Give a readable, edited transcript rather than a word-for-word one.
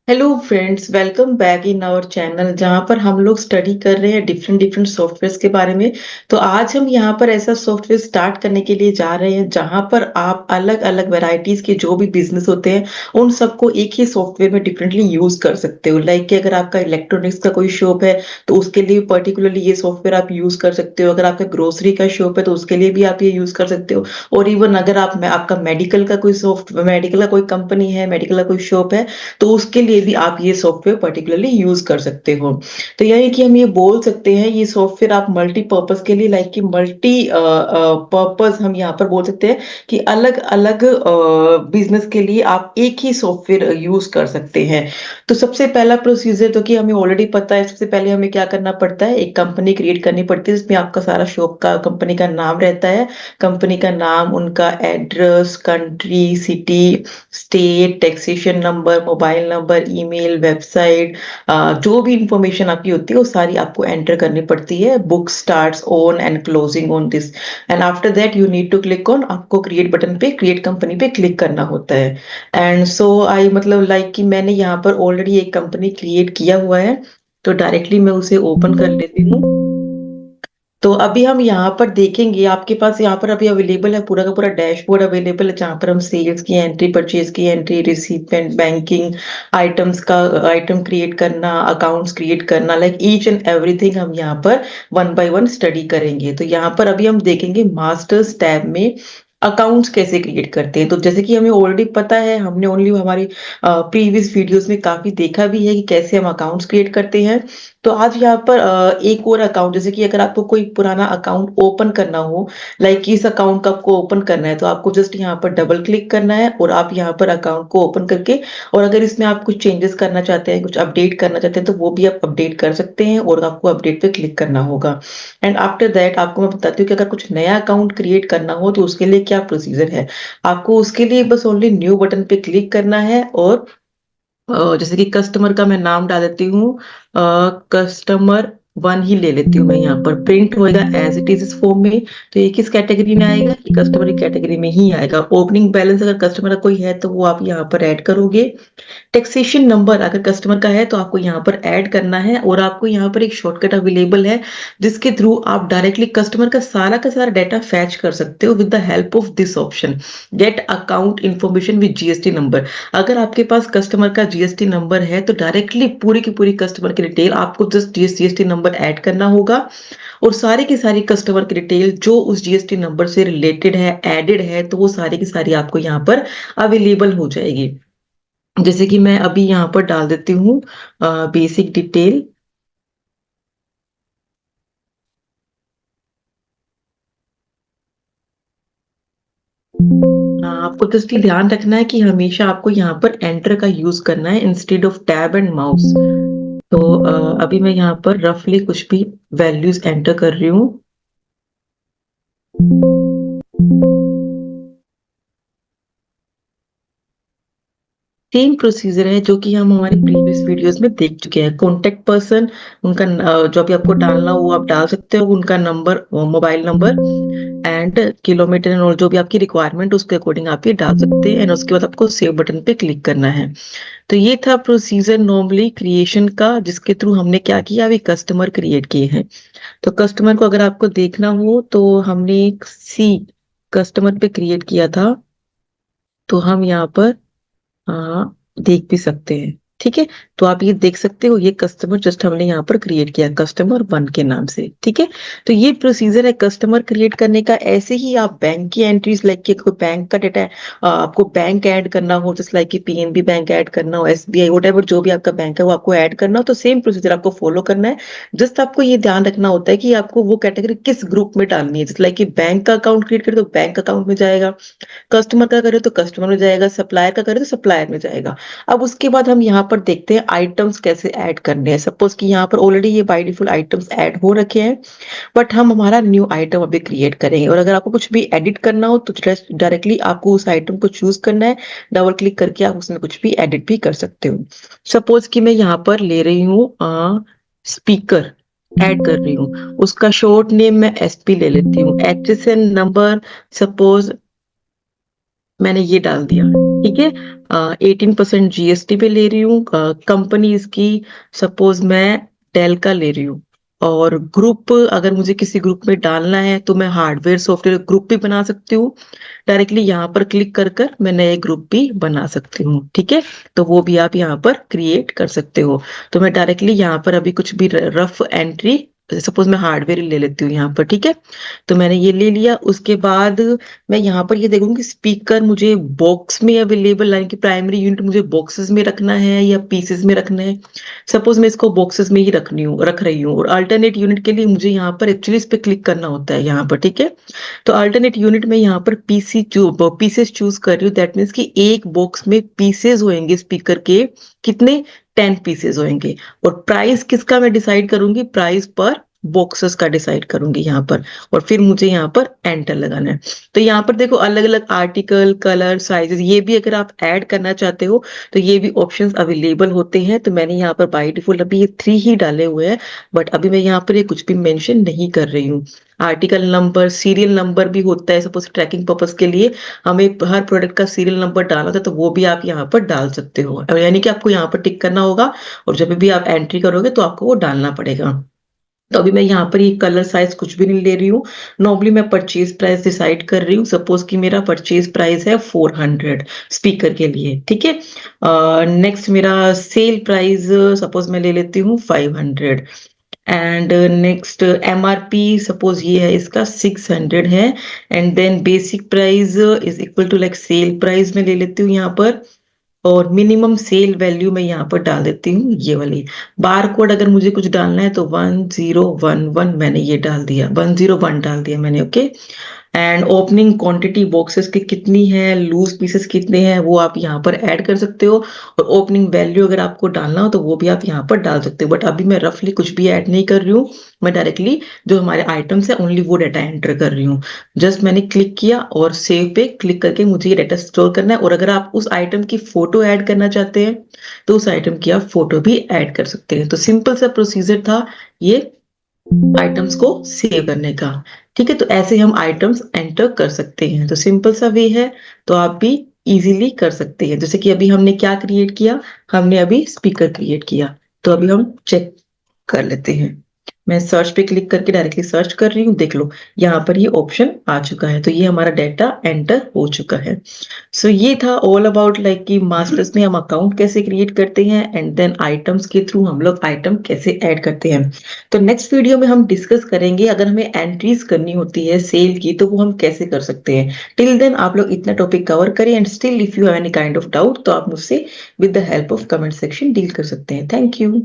Hello friends, welcome back in our channel जहां पर हम लोग स्टडी कर रहे हैं डिफरेंट डिफरेंट सॉफ्टवेयर्स के बारे में। तो आज हम यहां पर ऐसा सॉफ्टवेयर स्टार्ट करने के लिए जा रहे हैं जहां पर आप अलग अलग वैरायटीज के जो भी बिजनेस होते हैं उन सबको एक ही सॉफ्टवेयर में डिफरेंटली यूज कर सकते हो। लाइक कि अगर आपका इलेक्ट्रॉनिक्स का कोई शॉप है तो उसके लिए पर्टिकुलरली ये सॉफ्टवेयर आप यूज कर सकते हो। अगर आपका ग्रोसरी का शॉप है तो उसके लिए भी आप ये यूज कर सकते हो। और इवन अगर आपका मेडिकल का कोई मेडिकल का कोई कंपनी है, मेडिकल का कोई शॉप है, तो उसके लिए भी आप ये सॉफ्टवेयर पर्टिकुलरली यूज कर सकते हो। तो यही कि हम ये बोल सकते हैं ये सॉफ्टवेयर आप मल्टीपर्पज के लिए, लाइक कि मल्टी पर्पज हम यहाँ पर बोल सकते हैं कि अलग अलग बिजनेस के लिए आप एक ही सॉफ्टवेयर यूज कर सकते हैं। तो सबसे पहला प्रोसीजर तो कि हमें ऑलरेडी पता है, सबसे पहले हमें क्या करना पड़ता है, एक कंपनी क्रिएट करनी पड़ती है जिसमें आपका सारा शॉप का कंपनी का नाम रहता है। कंपनी का नाम, उनका address, country, city, state, taxation number, mobile number, email, website, जो भी इंफॉर्मेशन आपकी होती है वो सारी आपको एंटर करनी पड़ती है। Book starts on and closing on this, and after that you need to click on, आपको क्रिएट बटन पे, क्रिएट कंपनी पे क्लिक करना होता है। एंड सो आई मतलब लाइक कि मैंने यहाँ पर ऑलरेडी एक कंपनी क्रिएट किया हुआ है, तो डायरेक्टली मैं उसे ओपन कर लेती हूँ। तो अभी हम यहाँ पर देखेंगे, आपके पास यहाँ पर अभी अवेलेबल है, पूरा का पूरा डैशबोर्ड अवेलेबल है जहाँ पर हम सेल्स की एंट्री, परचेज की एंट्री, रिसीप्ट, बैंकिंग, आइटम्स का आइटम क्रिएट करना, अकाउंट्स क्रिएट करना, लाइक ईच एंड एवरीथिंग हम यहाँ पर वन बाय वन स्टडी करेंगे। तो यहाँ पर अभी हम देखेंगे मास्टर्स टैब में अकाउंट्स कैसे क्रिएट करते हैं। तो जैसे कि हमें ऑलरेडी पता है, हमने ओनली हमारी प्रीवियस वीडियोस में काफी देखा भी है कि कैसे हम अकाउंट्स क्रिएट करते हैं। तो आज यहाँ पर एक और अकाउंट, जैसे कि अगर आपको कोई पुराना अकाउंट ओपन करना हो, लाइक इस अकाउंट का आपको ओपन करना है, तो आपको जस्ट यहाँ पर डबल क्लिक करना है और आप यहाँ पर अकाउंट को ओपन करके, और अगर इसमें आप कुछ चेंजेस करना चाहते हैं, कुछ अपडेट करना चाहते हैं, तो वो भी आप अपडेट कर सकते हैं और आपको अपडेट पे क्लिक करना होगा। एंड आफ्टर दैट आपको मैं बताती हूँ कि अगर कुछ नया अकाउंट क्रिएट करना हो तो उसके लिए क्या प्रोसीजर है। आपको उसके लिए बस ओनली न्यू बटन पे क्लिक करना है, और जैसे कि कस्टमर का मैं नाम डाल देती हूँ, कस्टमर वन ही ले लेती हूँ मैं। यहाँ पर प्रिंट होएगा एज इट इज इस फॉर्म में, तो ये किस कैटेगरी में आएगा, ये कस्टमर की कैटेगरी में ही आएगा। ओपनिंग बैलेंस अगर कस्टमर का कोई है तो वो आप यहाँ पर ऐड करोगे। टैक्सेशन नंबर अगर कस्टमर का है तो आपको यहाँ पर ऐड करना है, और आपको यहाँ पर एक शॉर्टकट अवेलेबल है जिसके थ्रू आप डायरेक्टली कस्टमर का सारा डाटा फैच कर सकते हो with the help of this option, gate account information with GST number. अगर आपके पास कस्टमर का जीएसटी नंबर है तो डायरेक्टली पूरी की पूरी कस्टमर की डिटेल आपको जस्ट जीएसटी नंबर ऐड करना होगा, और सारी की सारी कस्टमर की डिटेल जो उस जीएसटी नंबर से रिलेटेड है, एडेड है, तो वो सारी की सारी आपको यहाँ पर अवेलेबल हो जाएगी। जैसे कि मैं अभी यहाँ पर डाल देती हूँ बेसिक डिटेल। आपको जस्ट ये ध्यान रखना है कि हमेशा आपको यहाँ पर एंटर का यूज करना है instead of tab and mouse. तो अभी मैं यहाँ पर रफली कुछ भी वैल्यूज एंटर कर रही हूँ। सेम प्रोसीजर है जो कि हम हमारे प्रीवियस वीडियोस में देख चुके हैं। कॉन्टेक्ट पर्सन, उनका जो भी आपको डालना हो वो आप डाल सकते हो, उनका number, mobile number, and kilometre and और जो भी आपकी रिक्वायरमेंट उसके अकॉर्डिंग आप ये डाल सकते हैं। एंड उसके बाद आपको सेव बटन पे क्लिक करना है। तो ये था प्रोसीजर नॉर्मली क्रिएशन का, जिसके थ्रू हमने क्या किया, अभी कस्टमर क्रिएट किए हैं। तो कस्टमर को अगर आपको देखना हो तो हमने एक सी कस्टमर पे क्रिएट किया था, तो हम यहाँ पर देख भी सकते हैं। ठीक है, तो आप ये देख सकते हो, ये कस्टमर जस्ट हमने यहाँ पर क्रिएट किया कस्टमर वन के नाम से। ठीक है, तो ये प्रोसीजर है कस्टमर क्रिएट करने का। ऐसे ही आप बैंक की एंट्रीज, लाइक कि कोई बैंक का डेटा है, आपको बैंक ऐड करना हो, जैसे लाइक कि पीएनबी बैंक ऐड करना हो, एसबीआई, वट जो भी आपका बैंक है वो आपको ऐड करना हो, तो सेम प्रोसीजर आपको फॉलो करना है। जस्ट आपको ये ध्यान रखना होता है कि आपको वो कैटेगरी किस ग्रुप में डालनी है। जैसे लाइक कि बैंक का अकाउंट क्रिएट करे तो बैंक अकाउंट में जाएगा, कस्टमर का करे तो कस्टमर में जाएगा, सप्लायर का करे तो सप्लायर में जाएगा। अब उसके बाद हम यहाँ पर देखते हैं आइटम्स कैसे ऐड करने हैं। सपोज कि यहाँ पर ऑलरेडी ये बाय डिफॉल्ट आइटम्स ऐड हो रखे हैं, बट हम हमारा न्यू आइटम अभी क्रिएट करेंगे। और अगर आपको कुछ भी एडिट करना हो तो डायरेक्टली आपको उस आइटम को चूज करना है, डबल क्लिक करके आप उसमें कुछ भी एडिट भी कर सकते हो। सपोज कि मैं यहाँ पर ले रही हूँ स्पीकर, ऐड कर रही हूँ, उसका शॉर्ट नेम मैं एसपी ले लेती हूँ, एचएसएन नंबर, सपोज मैंने ये डाल दिया, ठीक है। 18% जीएसटी पे ले रही हूँ। कंपनी इसकी सपोज मैं डेल का ले रही हूँ। और ग्रुप अगर मुझे किसी ग्रुप में डालना है तो मैं हार्डवेयर सॉफ्टवेयर ग्रुप भी बना सकती हूँ। डायरेक्टली यहाँ पर क्लिक कर कर मैं नए ग्रुप भी बना सकती हूँ, ठीक है। तो वो भी आप यहाँ पर क्रिएट कर सकते हो। तो मैं डायरेक्टली यहाँ पर अभी कुछ भी रफ एंट्री, सपोज मैं हार्डवेयर ले लेती हूँ यहाँ पर, ठीक है। तो मैंने ये ले लिया। उसके बाद मैं यहाँ पर ये देखूंगी स्पीकर मुझे बॉक्स में अवेलेबल, यानी कि प्राइमरी यूनिट मुझे बॉक्सेस में रखना है या पीसेस में रखना है। सपोज मैं इसको बॉक्सेस में ही रख रही हूँ। और अल्टरनेट यूनिट के लिए मुझे यहाँ पर एक्चुअली इस पे क्लिक करना होता है यहाँ पर, ठीक है। तो अल्टरनेट यूनिट में यहाँ पर पीसेस चूज कर रही हूँ। दैट मीन्स कि एक बॉक्स में पीसेस होंगे स्पीकर के, कितने, 10 पीसेस होंगे। और प्राइस किसका मैं डिसाइड करूंगी, प्राइस पर बॉक्सेस का डिसाइड करूंगी यहाँ पर। और फिर मुझे यहाँ पर एंटर लगाना है। तो यहाँ पर देखो अलग अलग आर्टिकल, कलर, साइजेस, ये भी अगर आप ऐड करना चाहते हो तो ये भी ऑप्शंस अवेलेबल होते हैं। तो मैंने यहाँ पर बाय डिफॉल्ट अभी ये 3 ही डाले हुए हैं। बट अभी मैं यहाँ पर ये कुछ भी मेंशन नहीं कर रही हूँ। आर्टिकल नंबर, सीरियल नंबर भी होता है। सपोज ट्रैकिंग पर्पस के लिए हमें हर प्रोडक्ट का सीरियल नंबर डालना होता है, तो वो भी आप यहाँ पर डाल सकते हो। यानी कि आपको यहाँ पर टिक करना होगा और जब भी आप एंट्री करोगे तो आपको वो डालना पड़ेगा। तो अभी मैं यहाँ पर ये कलर साइज कुछ भी नहीं ले रही हूँ। नॉर्मली मैं परचेज प्राइस डिसाइड कर रही हूँ। सपोज कि मेरा परचेज प्राइस है 400 स्पीकर के लिए, ठीक है। नेक्स्ट मेरा सेल प्राइस सपोज मैं ले लेती हूँ 500। एंड नेक्स्ट एमआरपी सपोज ये है इसका 600 है। And then basic price is equal to like sale price में ले लेती हूँ यहाँ पर। और मिनिमम सेल वैल्यू मैं यहाँ पर डाल देती हूँ ये वाली। बार कोड अगर मुझे कुछ डालना है तो 1011 मैंने ये डाल दिया, 101 डाल दिया मैंने, okay. And opening quantity boxes की कितनी है, लूज पीसेस कितने हैं, वो आप यहाँ पर ऐड कर सकते हो। और ओपनिंग वैल्यू अगर आपको डालना हो तो वो भी आप यहाँ पर डाल सकते हो। बट अभी मैं रफली कुछ भी ऐड नहीं कर रही हूँ। मैं डायरेक्टली जो हमारे आइटम्स है ओनली वो डाटा एंटर कर रही हूँ। जस्ट मैंने क्लिक किया और सेव पे क्लिक करके मुझे ये डाटा स्टोर करना है। और अगर आप उस आइटम की फोटो ऐड करना चाहते हैं तो उस आइटम की आप फोटो भी ऐड कर सकते हैं। तो सिंपल सा प्रोसीजर था ये आइटम्स को सेव करने का, ठीक है। तो ऐसे हम आइटम्स एंटर कर सकते हैं। तो सिंपल सा वे है। तो आप भी इजीली कर सकते हैं। जैसे कि अभी हमने क्या क्रिएट किया, हमने अभी स्पीकर क्रिएट किया। तो अभी हम चेक कर लेते हैं। मैं सर्च पे क्लिक करके डायरेक्टली सर्च कर रही हूँ, देख लो यहाँ पर ये ऑप्शन आ चुका है। तो ये हमारा डाटा एंटर हो चुका है। सो ये था ऑल अबाउट लाइक कि मास्टर्स में हम अकाउंट कैसे क्रिएट करते हैं एंड देन आइटम्स के थ्रू हम लोग आइटम कैसे ऐड करते हैं। तो नेक्स्ट वीडियो में हम डिस्कस करेंगे अगर हमें एंट्रीज करनी होती है सेल की तो वो हम कैसे कर सकते हैं। टिल देन आप लोग इतना टॉपिक कवर करें। And still if you have any kind of doubt तो आप मुझसे with the help of comment section deal कर सकते हैं। Thank you.